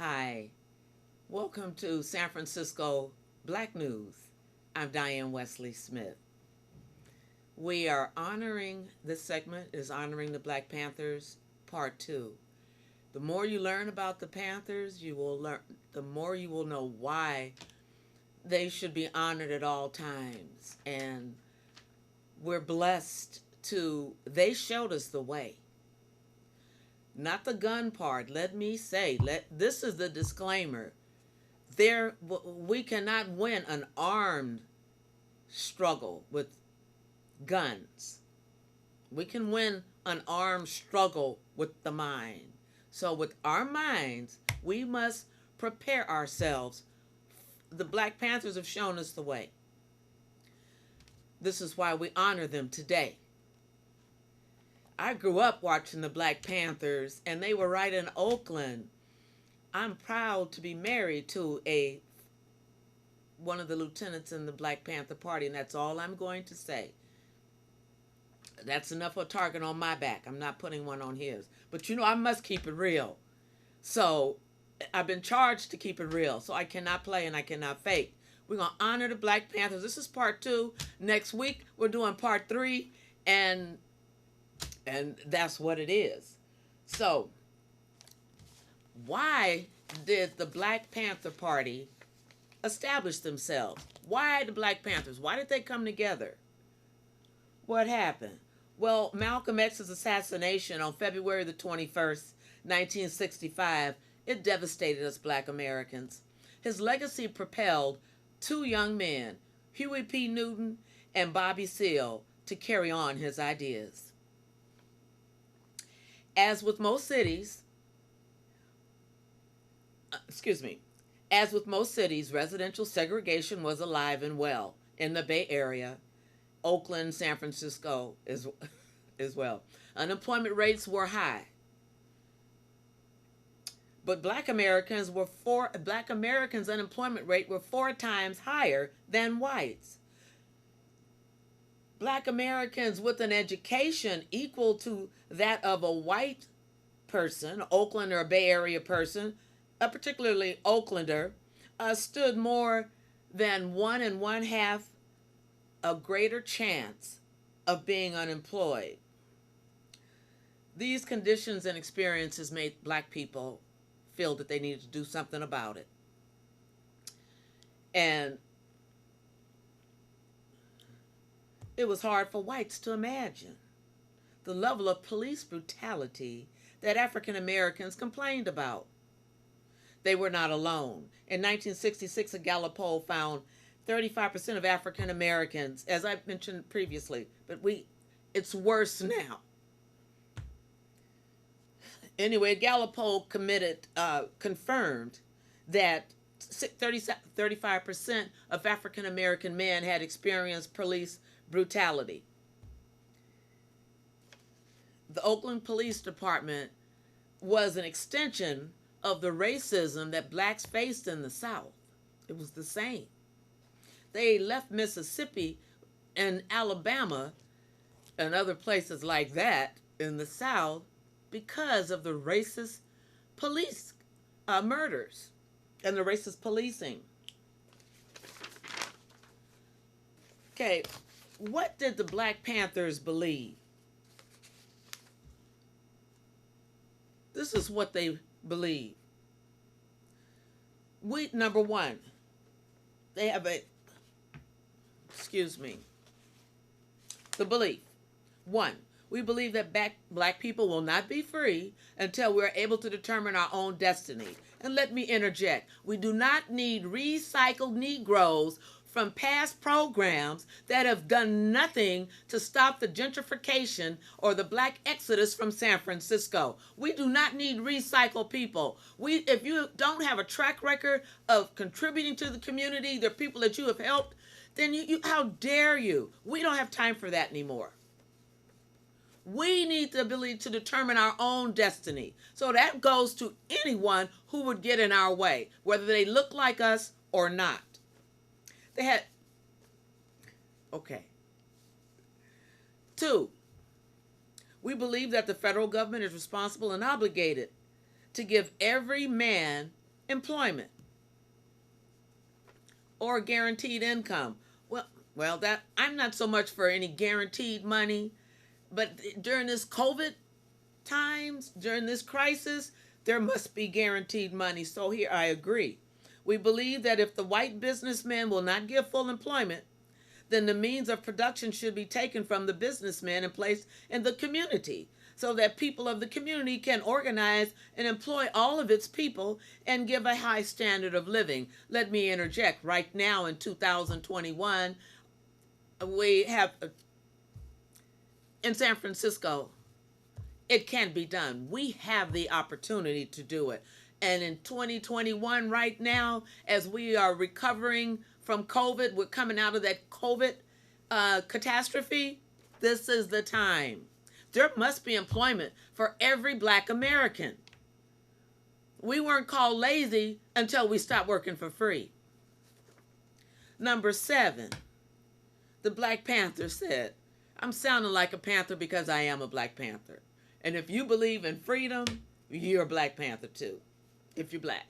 Hi, welcome to San Francisco Black News. I'm Diane Wesley Smith. We are honoring, this segment is honoring the Black Panthers, Part 2. The more you learn about the Panthers, the more you will know why they should be honored at all times. And we're blessed they showed us the way. Not the gun part. Let me say, this is the disclaimer. We cannot win an armed struggle with guns. We can win an armed struggle with the mind. So with our minds, we must prepare ourselves. The Black Panthers have shown us the way. This is why we honor them today. I grew up watching the Black Panthers, and they were right in Oakland. I'm proud to be married to one of the lieutenants in the Black Panther Party, and that's all I'm going to say. That's enough of a target on my back. I'm not putting one on his. But I must keep it real. So I've been charged to keep it real. So I cannot play and I cannot fake. We're going to honor the Black Panthers. This is part 2. Next week, we're doing part 3. And that's what it is. So why did the Black Panther Party establish themselves? Why the Black Panthers? Why did they come together? What happened? Well, Malcolm X's assassination on February the 21st, 1965, it devastated us Black Americans. His legacy propelled 2 young men, Huey P. Newton and Bobby Seale, to carry on his ideas. As with most cities, residential segregation was alive and well in the Bay Area, Oakland, San Francisco as well. Unemployment rates were high. But Black Americans' unemployment rate were 4 times higher than whites. Black Americans with an education equal to that of a white person, Oakland or Bay Area person, particularly Oaklander, stood more than 1 1/2 a greater chance of being unemployed. These conditions and experiences made Black people feel that they needed to do something about it. And it was hard for whites to imagine the level of police brutality that African Americans complained about. They were not alone. In 1966, a Gallup poll found 35% of African Americans, as I mentioned previously, but it's worse now. Anyway, a Gallup poll confirmed that 35% of African American men had experienced police brutality. The Oakland Police Department was an extension of the racism that Blacks faced in the South. It was the same. They left Mississippi and Alabama and other places like that in the South because of the racist police murders and the racist policing. Okay, what did the Black Panthers believe? This is what they believe. Number 1, they have the belief. 1, we believe that Black people will not be free until we're able to determine our own destiny. And let me interject. We do not need recycled Negroes from past programs that have done nothing to stop the gentrification or the Black exodus from San Francisco. We do not need recycled people. If you don't have a track record of contributing to the community, the people that you have helped, then how dare you? We don't have time for that anymore. We need the ability to determine our own destiny. So that goes to anyone who would get in our way, whether they look like us or not. Okay. 2, we believe that the federal government is responsible and obligated to give every man employment or guaranteed income. Well, that I'm not so much for any guaranteed money, but during this COVID times, during this crisis, there must be guaranteed money. So here I agree. We believe that if the white businessmen will not give full employment, then the means of production should be taken from the businessmen and placed in the community so that people of the community can organize and employ all of its people and give a high standard of living. Let me interject. Right now in 2021, we have in San Francisco, it can be done. We have the opportunity to do it. And in 2021, right now, as we are recovering from COVID, we're coming out of that COVID catastrophe, this is the time. There must be employment for every Black American. We weren't called lazy until we stopped working for free. Number 7, the Black Panther said, I'm sounding like a Panther because I am a Black Panther. And if you believe in freedom, you're a Black Panther too, if you're Black.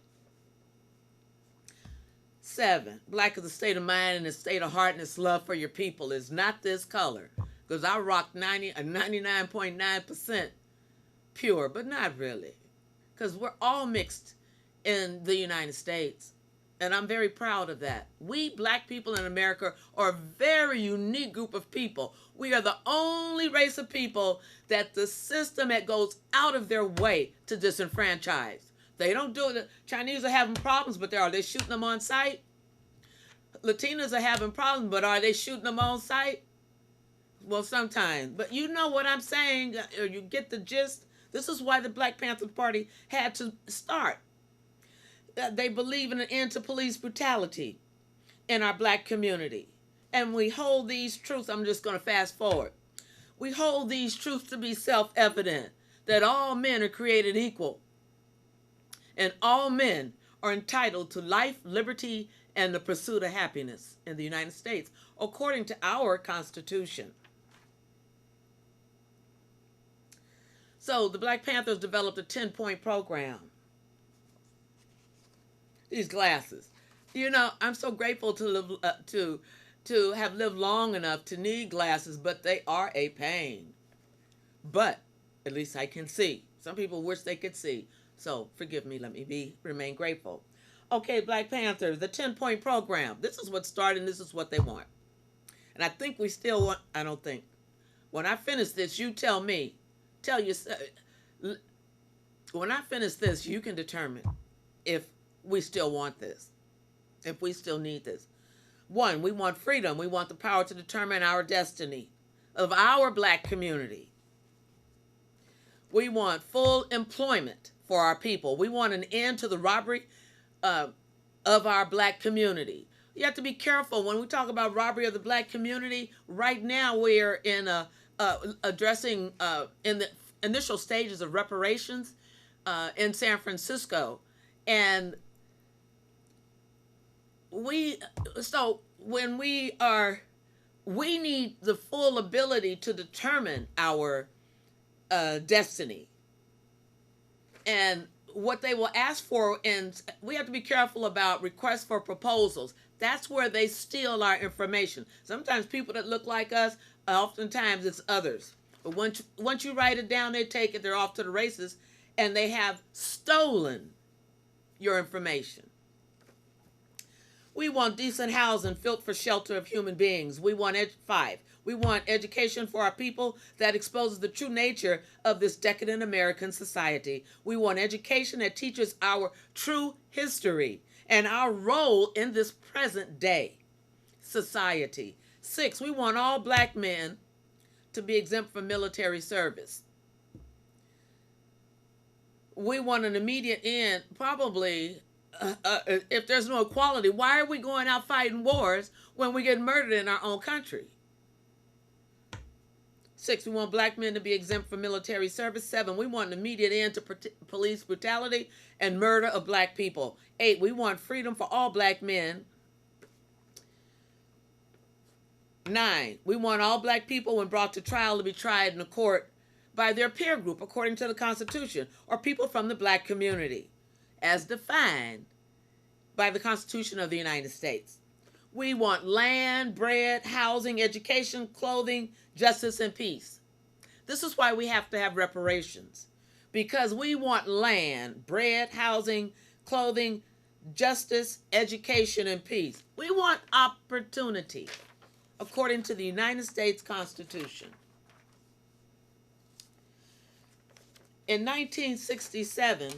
7, Black is a state of mind and a state of heart, and its love for your people is not this color. Because I rock 99.9% pure, but not really. Because we're all mixed in the United States. And I'm very proud of that. We Black people in America are a very unique group of people. We are the only race of people that the system that goes out of their way to disenfranchise. They don't do it. Chinese are having problems, but are they shooting them on sight? Latinos are having problems, but are they shooting them on sight? Well, sometimes. But you know what I'm saying, or you get the gist. This is why the Black Panther Party had to start. They believe in an end to police brutality in our Black community. And we hold these truths, I'm just going to fast forward. We hold these truths to be self-evident, that all men are created equal, and all men are entitled to life, liberty, and the pursuit of happiness in the United States, according to our Constitution. So the Black Panthers developed a 10-point program. These glasses. You know, I'm so grateful to live, to have lived long enough to need glasses, but they are a pain. But at least I can see. Some people wish they could see. So forgive me, let me remain grateful. Okay, Black Panthers, the 10-point program. This is what started and this is what they want. And I think we still want, I don't think. When I finish this, you tell me. Tell yourself. When I finish this, you can determine if we still want this. If we still need this. 1, we want freedom. We want the power to determine our destiny of our Black community. We want full employment for our people. We want an end to the robbery of our Black community. You have to be careful when we talk about robbery of the Black community. Right now, we're in addressing in the initial stages of reparations in San Francisco, and we need the full ability to determine our destiny. And what they will ask for, and we have to be careful about requests for proposals. That's where they steal our information. Sometimes people that look like us, oftentimes it's others. But once you write it down, they take it, they're off to the races, and they have stolen your information. We want decent housing built for shelter of human beings. We want 5. We want education for our people that exposes the true nature of this decadent American society. We want education that teaches our true history and our role in this present day society. 6, we want all Black men to be exempt from military service. We want an immediate end, probably, if there's no equality. Why are we going out fighting wars when we get murdered in our own country? 6, we want Black men to be exempt from military service. 7, we want an immediate end to police brutality and murder of Black people. 8, we want freedom for all Black men. 9, we want all Black people, when brought to trial, to be tried in a court by their peer group according to the Constitution, or people from the Black community. as defined by the Constitution of the United States. We want land, bread, housing, education, clothing, justice, and peace. This is why we have to have reparations, because we want land, bread, housing, clothing, justice, education, and peace. We want opportunity, according to the United States Constitution. In 1967,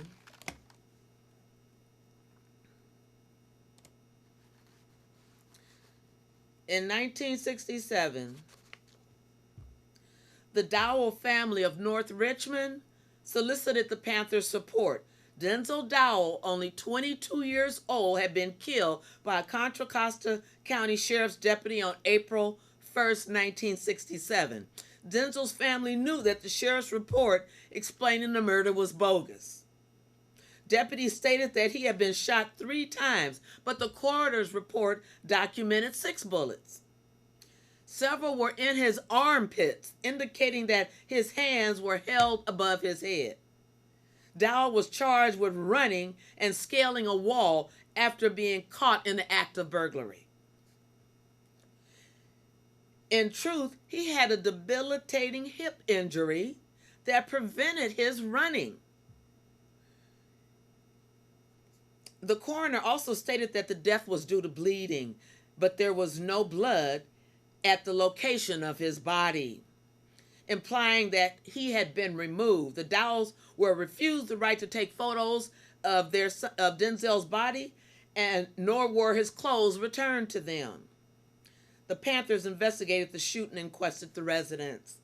the Dowell family of North Richmond solicited the Panthers' support. Denzel Dowell, only 22 years old, had been killed by a Contra Costa County Sheriff's deputy on April 1st, 1967. Denzel's family knew that the sheriff's report explaining the murder was bogus. Deputies stated that he had been shot 3 times, but the coroner's report documented 6 bullets. Several were in his armpits, indicating that his hands were held above his head. Dowell was charged with running and scaling a wall after being caught in the act of burglary. In truth, he had a debilitating hip injury that prevented his running. The coroner also stated that the death was due to bleeding, but there was no blood at the location of his body, implying that he had been removed. The Dowells were refused the right to take photos of Denzel's body, and nor were his clothes returned to them. The Panthers investigated the shooting and questioned the residents.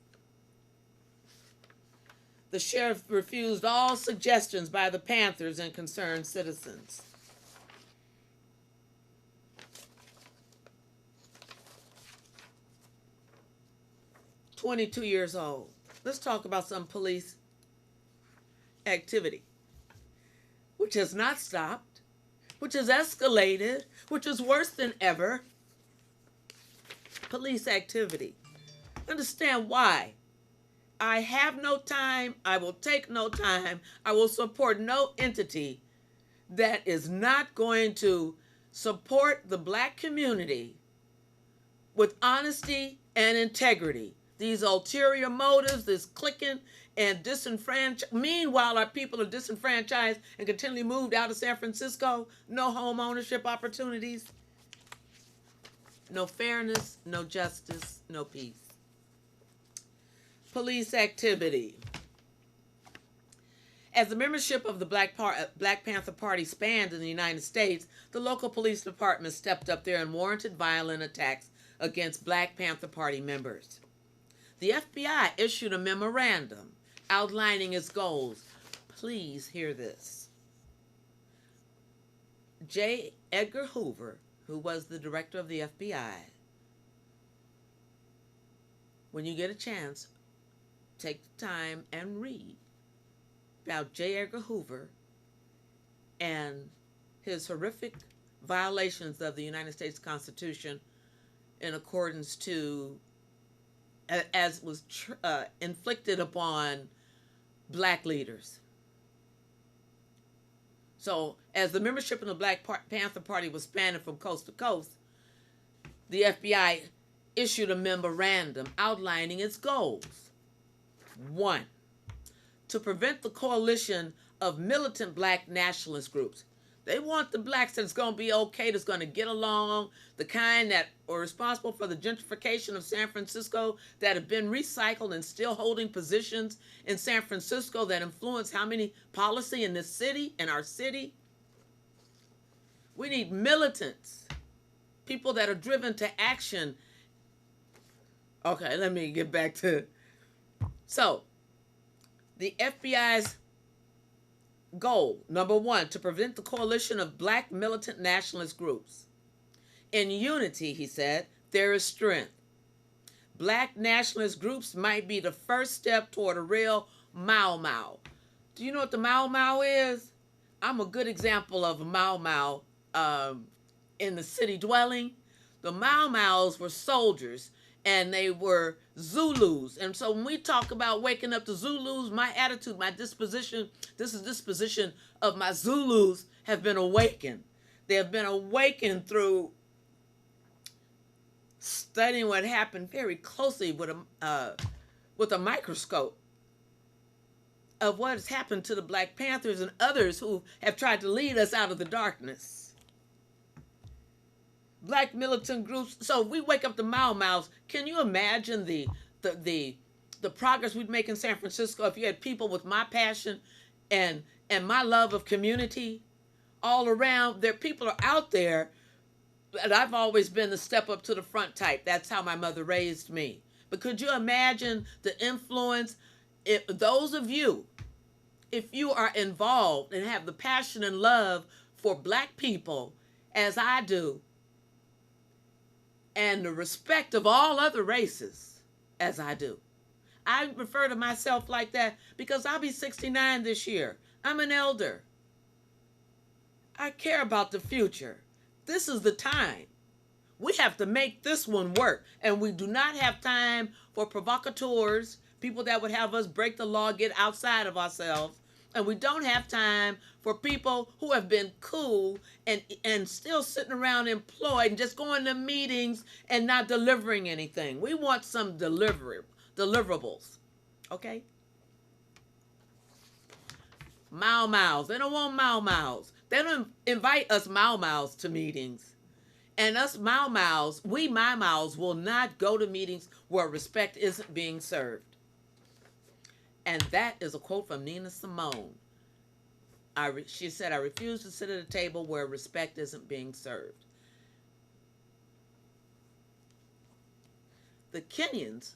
The sheriff refused all suggestions by the Panthers and concerned citizens. "22 years old. Let's talk about some police activity, which has not stopped, which has escalated, which is worse than ever. Police activity. Understand why. I have no time. I will take no time. I will support no entity that is not going to support the black community with honesty and integrity. These ulterior motives, this clicking and disenfranchised. Meanwhile, our people are disenfranchised and continually moved out of San Francisco. No home ownership opportunities. No fairness, no justice, no peace. Police activity. As the membership of the Black Panther Party spanned in the United States, the local police department stepped up there and warranted violent attacks against Black Panther Party members. The FBI issued a memorandum outlining its goals. Please hear this. J. Edgar Hoover, who was the director of the FBI, when you get a chance, take the time and read about J. Edgar Hoover and his horrific violations of the United States Constitution in accordance to, as was inflicted upon black leaders. So, as the membership in the Black Panther Party was spanning from coast to coast, the FBI issued a memorandum outlining its goals. 1, to prevent the coalition of militant black nationalist groups. They want the blacks that's going to be okay, that's going to get along, the kind that are responsible for the gentrification of San Francisco, that have been recycled and still holding positions in San Francisco that influence how many policy in this city, in our city. We need militants, people that are driven to action. Okay, let me get back to... So, the FBI's goal, number 1, to prevent the coalition of black militant nationalist groups. In unity, he said, there is strength. Black nationalist groups might be the first step toward a real Mau Mau. Do you know what the Mau Mau is? I'm a good example of a Mau Mau in the city dwelling. The Mau Maus were soldiers and they were Zulus. And so when we talk about waking up to Zulus, my attitude, my disposition, this is disposition of my Zulus have been awakened. They have been awakened through studying what happened very closely with a microscope of what has happened to the Black Panthers and others who have tried to lead us out of the darkness. Black militant groups. So we wake up the Mau Mau's. Can you imagine the progress we'd make in San Francisco if you had people with my passion and my love of community all around? There, people are out there, and I've always been the step up to the front type. That's how my mother raised me. But could you imagine the influence? If those of you, if you are involved and have the passion and love for Black people as I do, and the respect of all other races as I do. I refer to myself like that because I'll be 69 this year. I'm an elder. I care about the future. This is the time. We have to make this one work. And we do not have time for provocateurs, people that would have us break the law, get outside of ourselves. And we don't have time for people who have been cool and still sitting around employed and just going to meetings and not delivering anything. We want some deliverables. Okay? Mau Mau's. They don't want Mau Mau's. They don't invite us Mau Mau's to meetings. And us Mau Mau's, we Mau Mau's will not go to meetings where respect isn't being served. And that is a quote from Nina Simone. She said, I refuse to sit at a table where respect isn't being served. The Kenyans,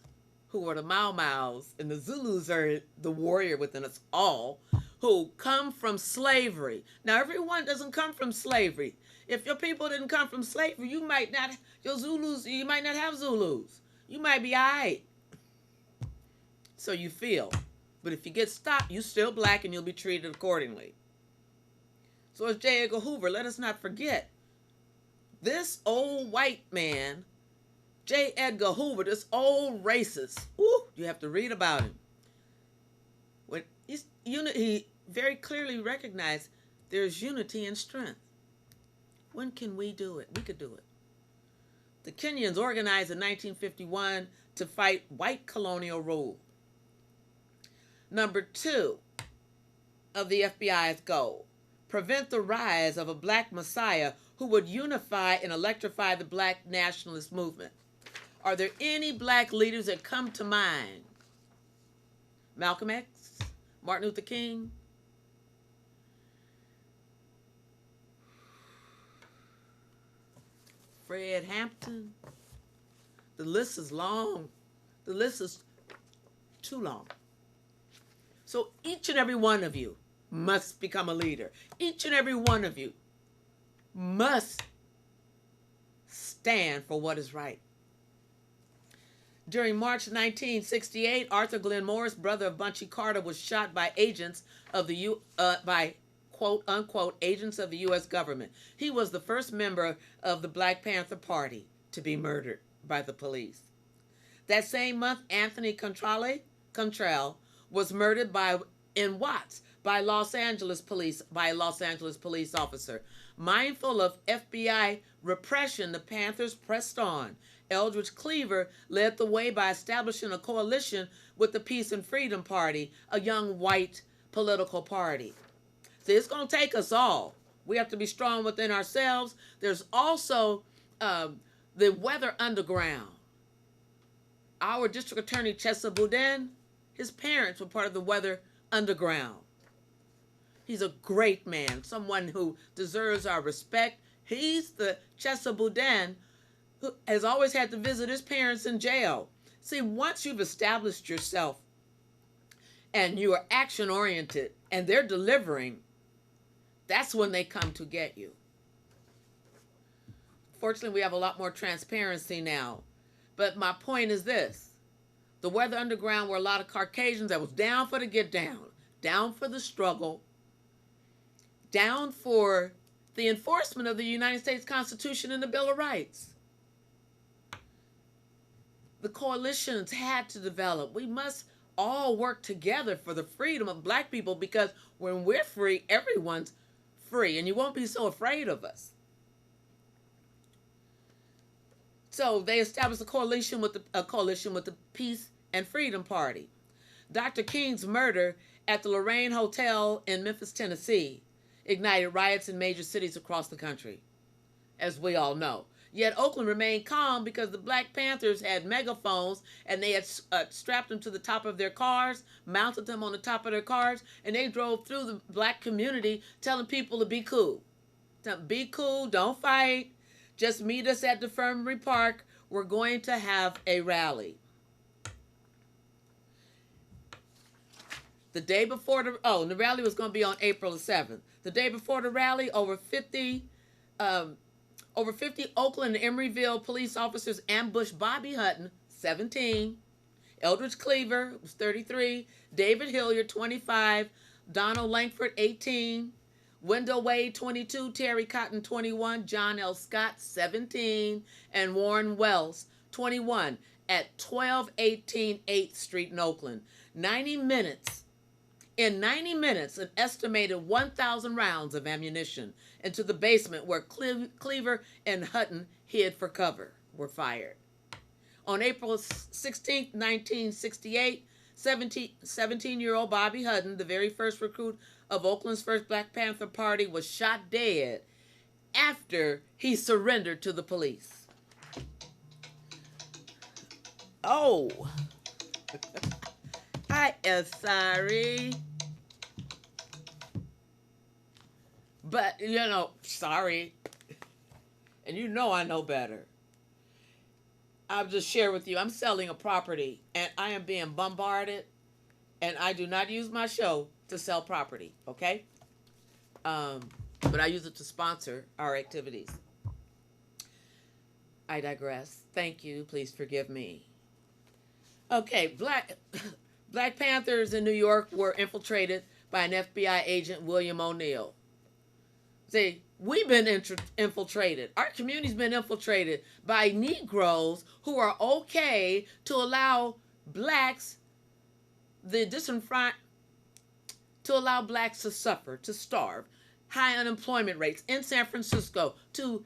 who are the Mau Mau's, and the Zulus are the warrior within us all, who come from slavery. Now, everyone doesn't come from slavery. If your people didn't come from slavery, you might not have Zulus. You might be all right. So you feel. But if you get stopped, you're still Black and you'll be treated accordingly. So as J. Edgar Hoover, let us not forget, this old white man, J. Edgar Hoover, this old racist, you have to read about him. When he very clearly recognized there's unity and strength. When can we do it? We could do it. The Kenyans organized in 1951 to fight white colonial rule. Number 2 of the FBI's goal, prevent the rise of a Black messiah who would unify and electrify the Black nationalist movement. Are there any Black leaders that come to mind? Malcolm X? Martin Luther King? Fred Hampton? The list is long. The list is too long. So each and every one of you must become a leader. Each and every one of you must stand for what is right. During March 1968, Arthur Glenn Morris, brother of Bunchy Carter, was shot by agents of the quote unquote agents of the U.S. government. He was the first member of the Black Panther Party to be murdered by the police. That same month, Anthony Contral was murdered in Watts by a Los Angeles police officer. Mindful of FBI repression, the Panthers pressed on. Eldridge Cleaver led the way by establishing a coalition with the Peace and Freedom Party, a young white political party. See, it's going to take us all. We have to be strong within ourselves. There's also the Weather Underground. Our district attorney, Chesa Boudin, his parents were part of the Weather Underground. He's a great man, someone who deserves our respect. He's the Chesa Boudin who has always had to visit his parents in jail. See, once you've established yourself and you are action-oriented and they're delivering, that's when they come to get you. Fortunately, we have a lot more transparency now. But my point is this. The Weather Underground were a lot of Caucasians that was down for the get down, down for the struggle, down for the enforcement of the United States Constitution and the Bill of Rights. the coalitions had to develop. We must all work together for the freedom of black people, because when we're free, everyone's free, and you won't be so afraid of us. So they established a coalition with the Peace and Freedom Party. Dr. King's murder at the Lorraine Hotel in Memphis, Tennessee, ignited riots in major cities across the country, as we all know. Yet Oakland remained calm because the Black Panthers had megaphones, and they had strapped them to the top of their cars, mounted them on the top of their cars, and they drove through the black community telling people to be cool. Be cool, don't fight, just meet us at the Infirmary Park. We're going to have a rally. The day before the rally was going to be on April the 7th. The day before the rally, over 50 Oakland and Emeryville police officers ambushed Bobby Hutton, 17, Eldridge Cleaver, was 33, David Hilliard, 25, Donald Langford, 18, Wendell Wade, 22, Terry Cotton, 21, John L. Scott, 17, and Warren Wells, 21, at 1218 8th Street in Oakland. In 90 minutes, an estimated 1,000 rounds of ammunition into the basement where Cleaver and Hutton hid for cover were fired. On April 16, 1968, 17-year-old Bobby Hutton, the very first recruit of Oakland's first Black Panther Party, was shot dead after he surrendered to the police. Oh, I am sorry. But, sorry. And I know better. I'll just share with you, I'm selling a property, and I am being bombarded, and I do not use my show to sell property, okay? But I use it to sponsor our activities. I digress. Thank you. Please forgive me. Okay, Black Panthers in New York were infiltrated by an FBI agent, William O'Neill. See, we've been infiltrated. Our community's been infiltrated by Negroes who are okay to allow blacks to allow blacks to suffer, to starve, high unemployment rates in San Francisco, to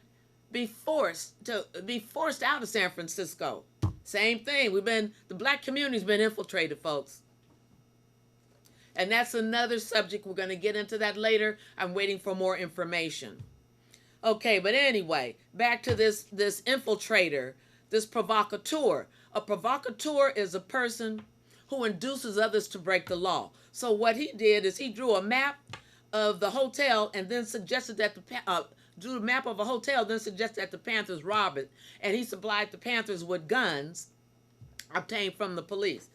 be forced out of San Francisco. Same thing. The black community's been infiltrated, folks. And that's another subject. We're going to get into that later. I'm waiting for more information. Okay, but anyway, back to this infiltrator, this provocateur. A provocateur is a person who induces others to break the law. So what he did is he drew a map of the hotel and then suggested that drew a map of a hotel, then suggested that the Panthers rob it. And he supplied the Panthers with guns obtained from the police.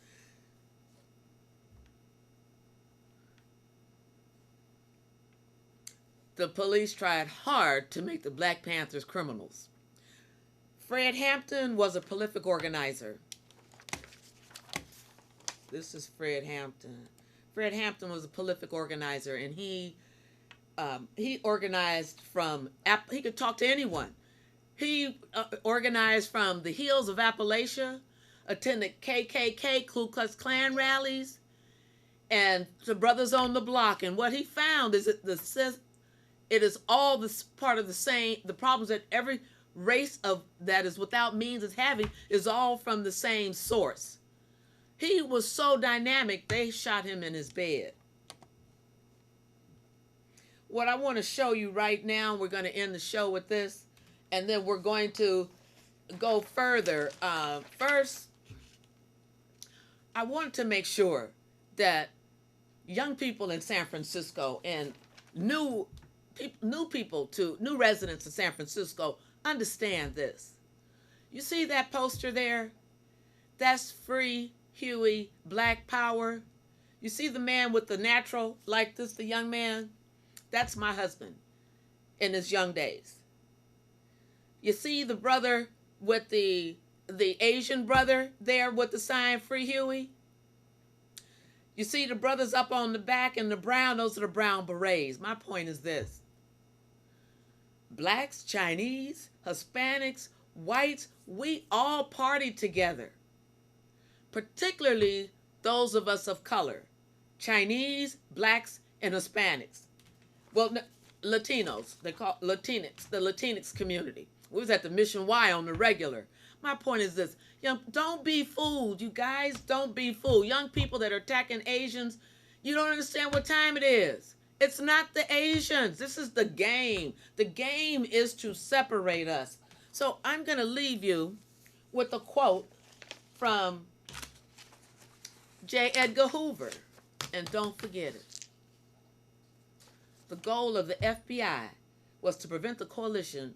The police tried hard to make the Black Panthers criminals. Fred Hampton was a prolific organizer. This is Fred Hampton. Fred Hampton was a prolific organizer, and he organized from, he could talk to anyone. He organized from the hills of Appalachia, attended KKK, Ku Klux Klan rallies, and the Brothers on the Block. And what he found is that it is all this part of the problems that every race that is without means is having is all from the same source. He was so dynamic, they shot him in his bed. What I want to show you right now, we're going to end the show with this, and then we're going to go further. First, I want to make sure that young people in San Francisco and new residents of San Francisco understand this. You see that poster there? That's Free Huey, Black Power. You see the man with the natural like this, the young man? That's my husband in his young days. You see the brother with the Asian brother there with the sign Free Huey? You see the brothers up on the back and the brown, those are the brown berets. My point is this. Blacks, Chinese, Hispanics, whites, we all party together. particularly those of us of color, Chinese, blacks, and Hispanics. Well, Latinos, they call Latinx, the Latinx community. We was at the Mission Y on the regular. My point is this, don't be fooled, you guys, don't be fooled. Young people that are attacking Asians, you don't understand what time it is. It's not the Asians. This is the game. The game is to separate us. So I'm going to leave you with a quote from J. Edgar Hoover. And don't forget it. The goal of the FBI was to prevent the coalition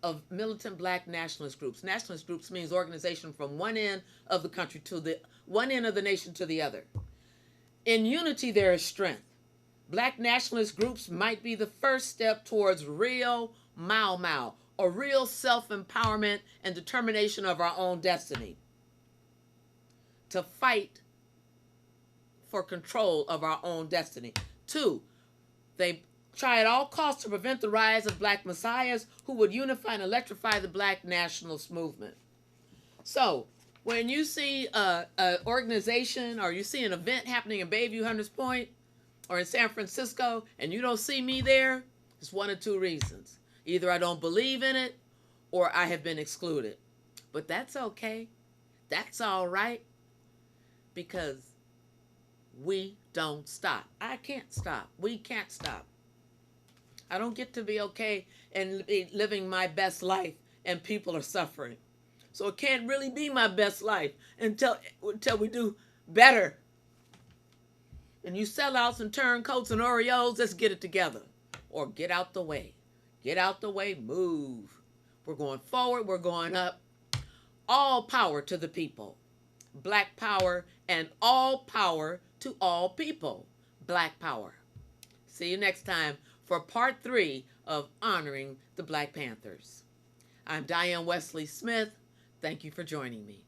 of militant black nationalist groups. Nationalist groups means organization from one end of the country to the one end of the nation to the other. In unity, there is strength. Black nationalist groups might be the first step towards real Mau Mau, or real self-empowerment and determination of our own destiny. To fight for control of our own destiny. 2, they try at all costs to prevent the rise of black messiahs who would unify and electrify the black nationalist movement. So, when you see an organization or you see an event happening in Bayview, Hunters Point, or in San Francisco, and you don't see me there, it's one of 2 reasons. Either I don't believe in it, or I have been excluded. But that's okay. That's all right. Because we don't stop. I can't stop. We can't stop. I don't get to be okay and be living my best life and people are suffering. So it can't really be my best life until we do better. And you sellouts and turncoats and Oreos, let's get it together. Or get out the way. Get out the way, move. We're going forward, we're going up. All power to the people. Black power, and all power to all people. Black power. See you next time for part 3 of Honoring the Black Panthers. I'm Diane Wesley Smith. Thank you for joining me.